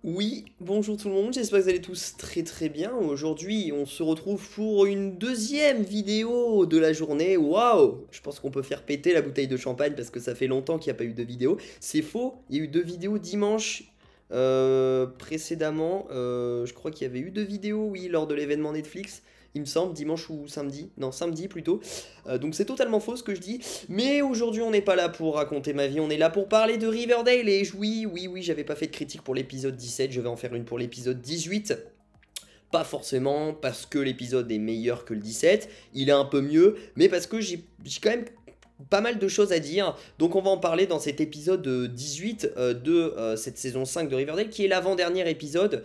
Oui, bonjour tout le monde, j'espère que vous allez tous très très bien. Aujourd'hui, on se retrouve pour une deuxième vidéo de la journée. Waouh! Je pense qu'on peut faire péter la bouteille de champagne parce que ça fait longtemps qu'il n'y a pas eu de vidéo. C'est faux, il y a eu deux vidéos dimanche précédemment. Je crois qu'il y avait eu deux vidéos, oui, lors de l'événement Netflix. Il me semble, dimanche ou samedi. Non, samedi plutôt. Donc c'est totalement faux ce que je dis. Mais aujourd'hui, on n'est pas là pour raconter ma vie, on est là pour parler de Riverdale. Et oui, j'avais pas fait de critique pour l'épisode 17, je vais en faire une pour l'épisode 18. Pas forcément parce que l'épisode est meilleur que le 17, il est un peu mieux, mais parce que j'ai quand même pas mal de choses à dire. Donc on va en parler dans cet épisode 18 de cette saison 5 de Riverdale, qui est l'avant-dernier épisode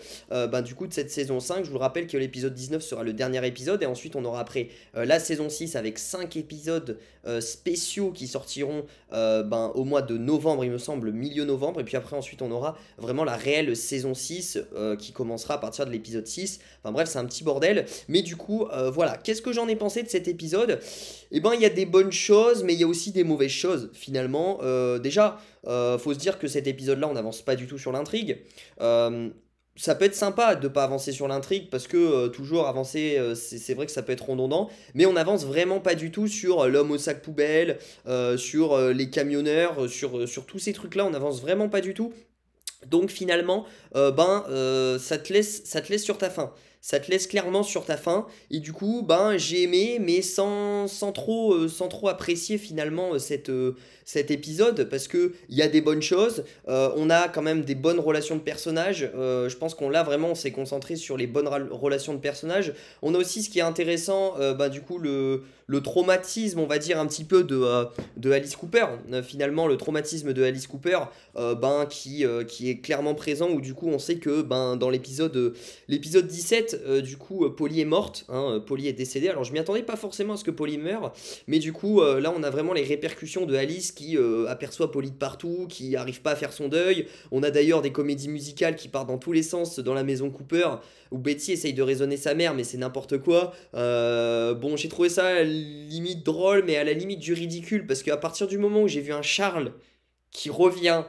du coup de cette saison 5. Je vous le rappelle que l'épisode 19 sera le dernier épisode, et ensuite on aura après la saison 6 avec 5 épisodes spéciaux qui sortiront au mois de novembre, il me semble, milieu novembre, et puis après ensuite on aura vraiment la réelle saison 6 qui commencera à partir de l'épisode 6. Enfin bref, c'est un petit bordel, mais du coup voilà, qu'est-ce que j'en ai pensé de cet épisode? Eh ben, il y a des bonnes choses, mais il y a aussi des mauvaises choses, finalement. Déjà, faut se dire que cet épisode-là, on n'avance pas du tout sur l'intrigue. Euh, Ça peut être sympa de pas avancer sur l'intrigue, parce que toujours avancer, c'est vrai que ça peut être redondant, mais on avance vraiment pas du tout sur l'homme au sac poubelle, sur les camionneurs, sur tous ces trucs-là, on avance vraiment pas du tout. Donc finalement, ça te laisse sur ta faim. Ça te laisse clairement sur ta faim. Et du coup, j'ai aimé, mais sans trop apprécier finalement cet épisode. Parce que il y a des bonnes choses. On a quand même des bonnes relations de personnages. Je pense qu'on l'a vraiment, on s'est concentré sur les bonnes relations de personnages. On a aussi ce qui est intéressant, du coup, le traumatisme, on va dire, un petit peu de Alice Cooper. Finalement, le traumatisme de Alice Cooper qui est clairement présent, où du coup on sait que dans l'épisode 17 du coup Polly est morte, hein, Polly est décédée. Alors je m'y attendais pas forcément à ce que Polly meure, mais du coup là on a vraiment les répercussions de Alice qui aperçoit Polly de partout, qui arrive pas à faire son deuil. On a d'ailleurs des comédies musicales qui partent dans tous les sens dans la maison Cooper, où Betty essaye de raisonner sa mère, mais c'est n'importe quoi. Bon, j'ai trouvé ça limite drôle, mais à la limite du ridicule, parce qu'à partir du moment où j'ai vu un Charles qui revient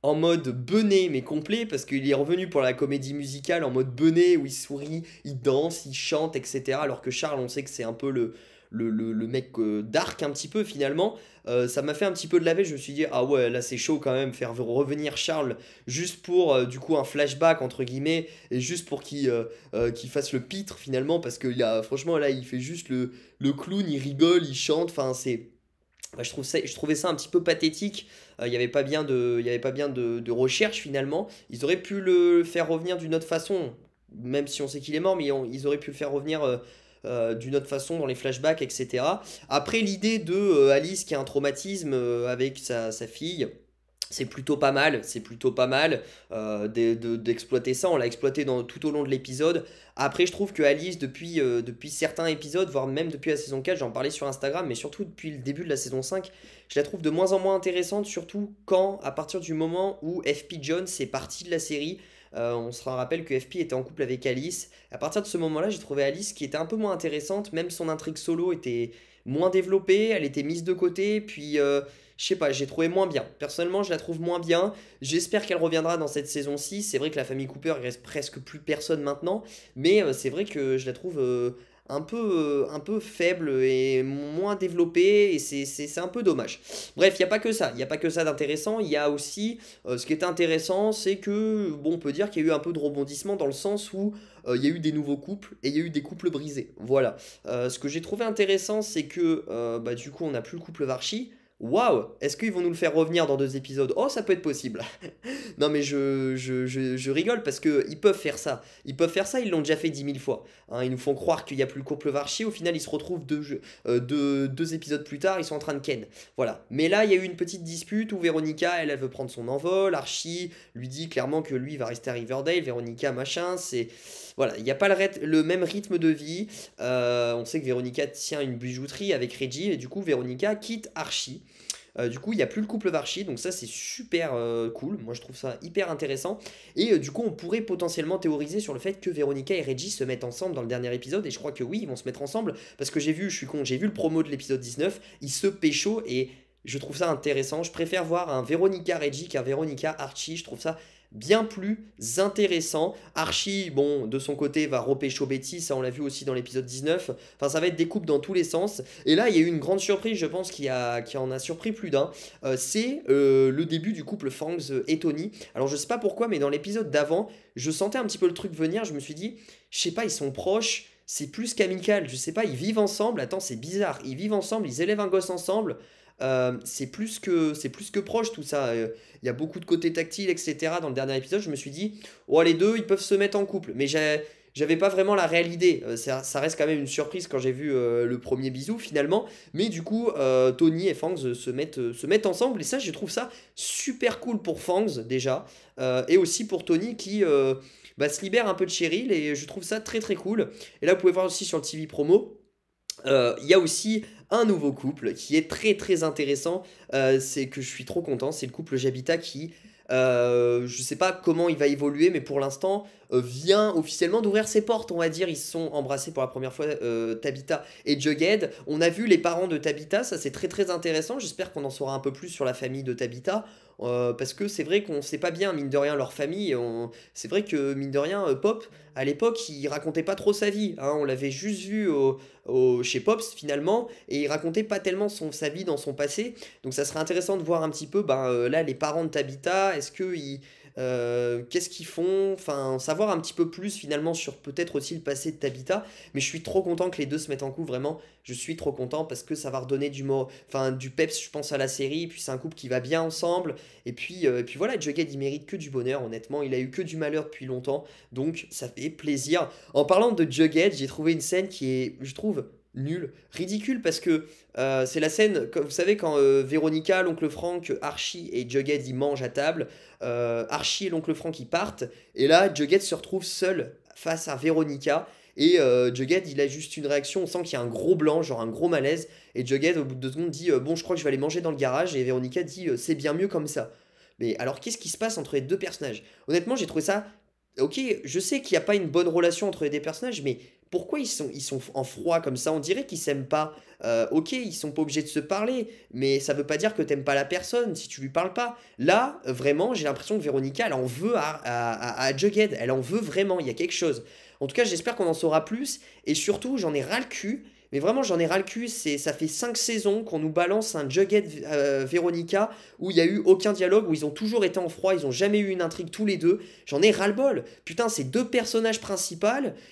en mode bené mais complet, parce qu'il est revenu pour la comédie musicale en mode bené, où il sourit, il danse, il chante, etc. Alors que Charles, on sait que c'est un peu le mec dark un petit peu finalement. Ça m'a fait un petit peu de laver, je me suis dit ah ouais, là c'est chaud quand même, faire revenir Charles juste pour du coup un flashback entre guillemets, et juste pour qu'il fasse le pitre finalement, parce que franchement là il fait juste le clown, il rigole, il chante, enfin c'est... Je trouvais ça un petit peu pathétique. Il n'y avait pas bien de recherche finalement. Ils auraient pu le faire revenir d'une autre façon, même si on sait qu'il est mort, mais ils auraient pu le faire revenir d'une autre façon dans les flashbacks, etc. Après, l'idée de Alice qui a un traumatisme avec sa fille. C'est plutôt pas mal, c'est plutôt pas mal d'exploiter ça. On l'a exploité tout au long de l'épisode. Après, je trouve que Alice, depuis certains épisodes, voire même depuis la saison 4, j'en parlais sur Instagram, mais surtout depuis le début de la saison 5, je la trouve de moins en moins intéressante, surtout quand, à partir du moment où FP Jones est parti de la série. On se rappelle que FP était en couple avec Alice. À partir de ce moment-là, j'ai trouvé Alice qui était un peu moins intéressante, même son intrigue solo était moins développée, elle était mise de côté, puis je sais pas, j'ai trouvé moins bien. Personnellement, je la trouve moins bien. J'espère qu'elle reviendra dans cette saison 6. C'est vrai que la famille Cooper, il reste presque plus personne maintenant, mais c'est vrai que je la trouve un peu faible et moins développée, et c'est un peu dommage. Bref, il n'y a pas que ça, il n'y a pas que ça d'intéressant. Il y a aussi, ce qui est intéressant, c'est que, bon, on peut dire qu'il y a eu un peu de rebondissement dans le sens où il y a eu des nouveaux couples et il y a eu des couples brisés. Voilà. Ce que j'ai trouvé intéressant, c'est que du coup, on n'a plus le couple Varchi. Waouh! Est-ce qu'ils vont nous le faire revenir dans deux épisodes? Oh, ça peut être possible. Non, mais je rigole parce que ils peuvent faire ça. Ils peuvent faire ça, ils l'ont déjà fait 10 000 fois. Hein, ils nous font croire qu'il n'y a plus le couple Varchi. Au final, ils se retrouvent deux épisodes plus tard, ils sont en train de ken. Voilà. Mais là, il y a eu une petite dispute où Véronica, elle veut prendre son envol. Archie lui dit clairement que lui va rester à Riverdale. Véronica, machin, c'est. Voilà, il n'y a pas le même rythme de vie. On sait que Véronica tient une bijouterie avec Reggie, et du coup, Véronica quitte Archie. Du coup, il n'y a plus le couple Varchi, donc ça c'est super cool. Moi je trouve ça hyper intéressant. Et du coup, on pourrait potentiellement théoriser sur le fait que Veronica et Reggie se mettent ensemble dans le dernier épisode. Et je crois que oui, ils vont se mettre ensemble. Parce que j'ai vu, je suis con, j'ai vu le promo de l'épisode 19. Ils se pécho et je trouve ça intéressant. Je préfère voir un Veronica Reggie qu'un Veronica Archie. Je trouve ça bien plus intéressant. Archie, bon, de son côté, va repécho Betty, ça on l'a vu aussi dans l'épisode 19. Enfin, ça va être des coupes dans tous les sens. Et là, il y a eu une grande surprise, je pense, qui en a surpris plus d'un. C'est le début du couple Fangs et Tony. Alors, je sais pas pourquoi, mais dans l'épisode d'avant, je sentais un petit peu le truc venir. Je me suis dit, je sais pas, ils sont proches. C'est plus qu'amical, je sais pas, ils vivent ensemble. Attends, c'est bizarre. Ils vivent ensemble, ils élèvent un gosse ensemble. C'est plus que proche tout ça. Il y a beaucoup de côté tactile, etc. Dans le dernier épisode, je me suis dit, oh, les deux, ils peuvent se mettre en couple. Mais j'avais pas vraiment la réelle idée. Ça reste quand même une surprise quand j'ai vu le premier bisou finalement. Mais du coup, Tony et Fangs se mettent ensemble. Et ça, je trouve ça super cool pour Fangs déjà. Et aussi pour Tony qui se libère un peu de Cheryl. Et je trouve ça très très cool. Et là, vous pouvez voir aussi sur le TV promo. Il y a aussi un nouveau couple qui est très très intéressant. C'est que je suis trop content. C'est le couple Jabita qui, je sais pas comment il va évoluer, mais pour l'instant, vient officiellement d'ouvrir ses portes. On va dire, ils se sont embrassés pour la première fois, Tabitha et Jughead. On a vu les parents de Tabitha, ça c'est très très intéressant. J'espère qu'on en saura un peu plus sur la famille de Tabitha. Parce que c'est vrai qu'on sait pas bien, mine de rien, leur famille. C'est vrai que, mine de rien, Pop, à l'époque, il racontait pas trop sa vie, hein. On l'avait juste vu chez Pops, finalement, et il racontait pas tellement sa vie dans son passé. Donc ça serait intéressant de voir un petit peu, là, les parents de Tabitha, qu'est-ce qu'ils font, enfin, savoir un petit peu plus, finalement, sur peut-être aussi le passé de Tabitha. Mais je suis trop content que les deux se mettent en couple, vraiment. Je suis trop content parce que ça va redonner du peps, je pense, à la série. Puis c'est un couple qui va bien ensemble. Et puis voilà, Jughead, il mérite que du bonheur, honnêtement. Il a eu que du malheur depuis longtemps. Donc ça fait plaisir. En parlant de Jughead, j'ai trouvé une scène qui est, je trouve, nulle, ridicule, parce que c'est la scène, vous savez, quand Véronica, l'oncle Frank, Archie et Jughead, ils mangent à table. Archie et l'oncle Frank, ils partent. Et là, Jughead se retrouve seul face à Véronica. Et Jughead, il a juste une réaction, on sent qu'il y a un gros blanc, genre un gros malaise. Et Jughead, au bout de 2 secondes, dit bon, je crois que je vais aller manger dans le garage. Et Véronica dit c'est bien mieux comme ça. Mais alors, qu'est-ce qui se passe entre les deux personnages? Honnêtement, j'ai trouvé ça. Ok, je sais qu'il n'y a pas une bonne relation entre les deux personnages, mais pourquoi ils sont en froid comme ça? On dirait qu'ils s'aiment pas. Ok, ils sont pas obligés de se parler, mais ça veut pas dire que t'aimes pas la personne si tu lui parles pas. Là, vraiment, j'ai l'impression que Véronica, elle en veut à Jughead. Elle en veut vraiment, il y a quelque chose. En tout cas, j'espère qu'on en saura plus. Et surtout, j'en ai ras le cul. Mais vraiment, j'en ai ras le cul. Ça fait 5 saisons qu'on nous balance un Jughead Véronica où il n'y a eu aucun dialogue, où ils ont toujours été en froid, ils ont jamais eu une intrigue tous les deux. J'en ai ras le bol. Putain, c'est deux personnages principaux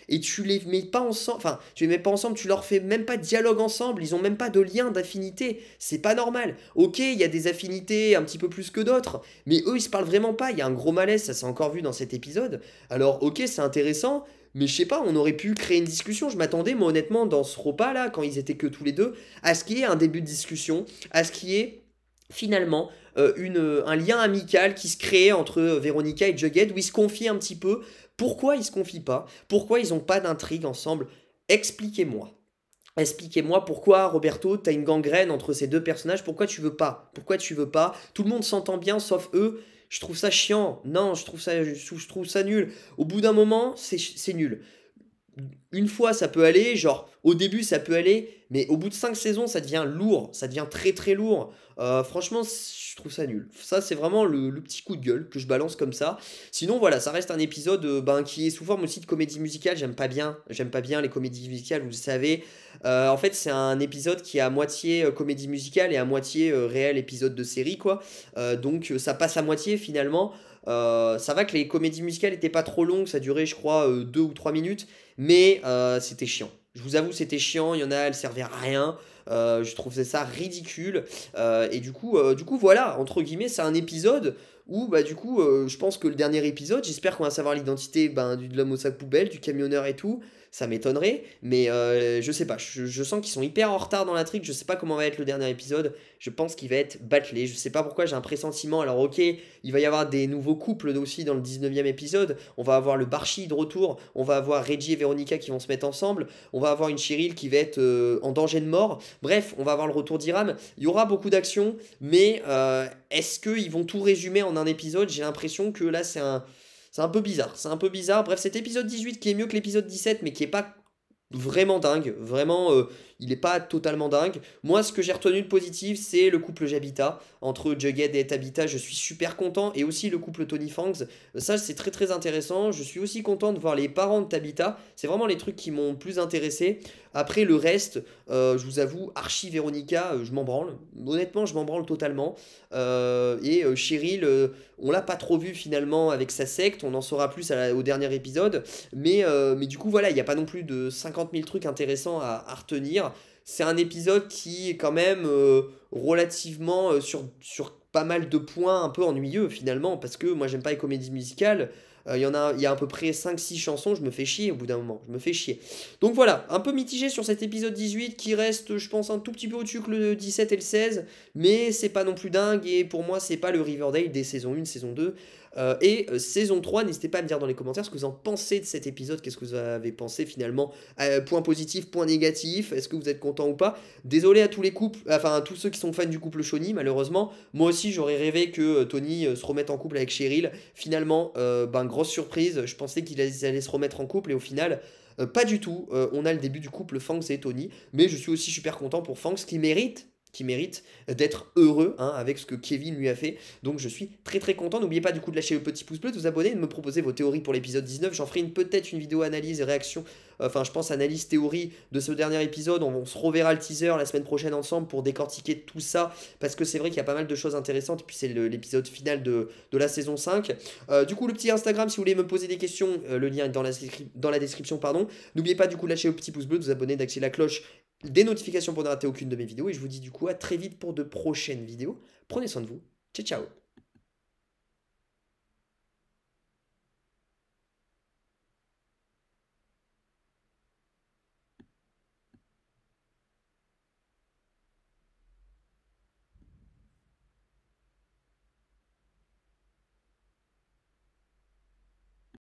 et tu les mets pas ensemble. Enfin, tu les mets pas ensemble, tu leur fais même pas de dialogue ensemble. Ils ont même pas de lien d'affinité. C'est pas normal. Ok, il y a des affinités un petit peu plus que d'autres, mais eux, ils se parlent vraiment pas. Il y a un gros malaise, ça s'est encore vu dans cet épisode. Alors, ok, c'est intéressant. Mais je sais pas, on aurait pu créer une discussion. Je m'attendais, moi, honnêtement, dans ce repas-là, quand ils étaient que tous les deux, à ce qu'il y ait un début de discussion, à ce qu'il y ait finalement un lien amical qui se crée entre Véronica et Jughead, où ils se confient un petit peu. Pourquoi ils se confient pas? Pourquoi ils ont pas d'intrigue ensemble? Expliquez-moi. Expliquez-moi pourquoi, Roberto, t'as une gangrène entre ces deux personnages. Pourquoi tu veux pas? Pourquoi tu veux pas? Tout le monde s'entend bien, sauf eux. Je trouve ça chiant. Non, je trouve ça nul. Au bout d'un moment, c'est nul. Une fois, ça peut aller. Genre, au début, ça peut aller. Mais au bout de 5 saisons, ça devient lourd. Ça devient très très lourd. Franchement, je trouve ça nul. Ça, c'est vraiment le petit coup de gueule que je balance comme ça. Sinon, voilà, ça reste un épisode qui est sous forme aussi de comédie musicale. J'aime pas bien. J'aime pas bien les comédies musicales, vous le savez. En fait, c'est un épisode qui est à moitié comédie musicale et à moitié réel épisode de série, quoi. Donc, ça passe à moitié finalement. Ça va que les comédies musicales étaient pas trop longues, ça durait, je crois, 2 ou 3 minutes, mais c'était chiant. Je vous avoue, c'était chiant, il y en a, elles servaient à rien. Je trouvais ça ridicule. Et du coup, voilà, entre guillemets, c'est un épisode où, du coup, je pense que le dernier épisode, j'espère qu'on va savoir l'identité de l'homme au sac poubelle, du camionneur et tout. Ça m'étonnerait, mais je sais pas. Je sens qu'ils sont hyper en retard dans l'intrigue. Je sais pas comment va être le dernier épisode. Je pense qu'il va être bâclé. Je sais pas pourquoi, j'ai un pressentiment. Alors, ok, il va y avoir des nouveaux couples aussi dans le 19e épisode. On va avoir le Barchi de retour. On va avoir Reggie et Veronica qui vont se mettre ensemble. On va avoir une Cheryl qui va être en danger de mort. Bref, on va avoir le retour d'Iram. Il y aura beaucoup d'actions, mais est-ce qu'ils vont tout résumer en un épisode? J'ai l'impression que là, c'est un peu bizarre. C'est un peu bizarre. Bref, cet épisode 18 qui est mieux que l'épisode 17, mais qui est pas vraiment dingue, vraiment, il est pas totalement dingue. Moi, ce que j'ai retenu de positif, c'est le couple Jabita, entre Jughead et Tabitha, je suis super content, et aussi le couple Tony Fangs, ça c'est très très intéressant. Je suis aussi content de voir les parents de Tabitha, c'est vraiment les trucs qui m'ont plus intéressé. Après le reste, je vous avoue, Archie, Véronica, je m'en branle, honnêtement je m'en branle totalement. Cheryl, on l'a pas trop vu finalement avec sa secte, on en saura plus au dernier épisode. Mais du coup, voilà, il n'y a pas non plus de 50 000 trucs intéressants à retenir. C'est un épisode qui est quand même relativement sur pas mal de points un peu ennuyeux finalement, parce que moi j'aime pas les comédies musicales. Il y a à peu près 5 6 chansons, je me fais chier au bout d'un moment, je me fais chier. Donc voilà, un peu mitigé sur cet épisode 18 qui reste, je pense, un tout petit peu au-dessus que le 17 et le 16, mais c'est pas non plus dingue, et pour moi, c'est pas le Riverdale des saisons 1, saison 2. Saison 3, n'hésitez pas à me dire dans les commentaires ce que vous en pensez de cet épisode, qu'est-ce que vous avez pensé finalement, point positif, point négatif, est-ce que vous êtes content ou pas. Désolé à tous les couples, enfin à tous ceux qui sont fans du couple Shawnee, malheureusement, moi aussi j'aurais rêvé que Tony se remette en couple avec Cheryl, finalement, grosse surprise, je pensais qu'ils allaient se remettre en couple, et au final, pas du tout. On a le début du couple Fangs et Tony, mais je suis aussi super content pour Fangs qui mérite d'être heureux, hein, avec ce que Kevin lui a fait. Donc je suis très très content. N'oubliez pas du coup de lâcher le petit pouce bleu, de vous abonner, de me proposer vos théories pour l'épisode 19. J'en ferai peut-être une vidéo analyse et réaction, enfin je pense analyse théorie de ce dernier épisode. On se reverra le teaser la semaine prochaine ensemble pour décortiquer tout ça, parce que c'est vrai qu'il y a pas mal de choses intéressantes, et puis c'est l'épisode final de la saison 5. Du coup, le petit Instagram, si vous voulez me poser des questions, le lien est dans la description, pardon. N'oubliez pas du coup de lâcher le petit pouce bleu, de vous abonner, d'activer la cloche des notifications pour ne rater aucune de mes vidéos, et je vous dis du coup à très vite pour de prochaines vidéos. Prenez soin de vous. Ciao ciao.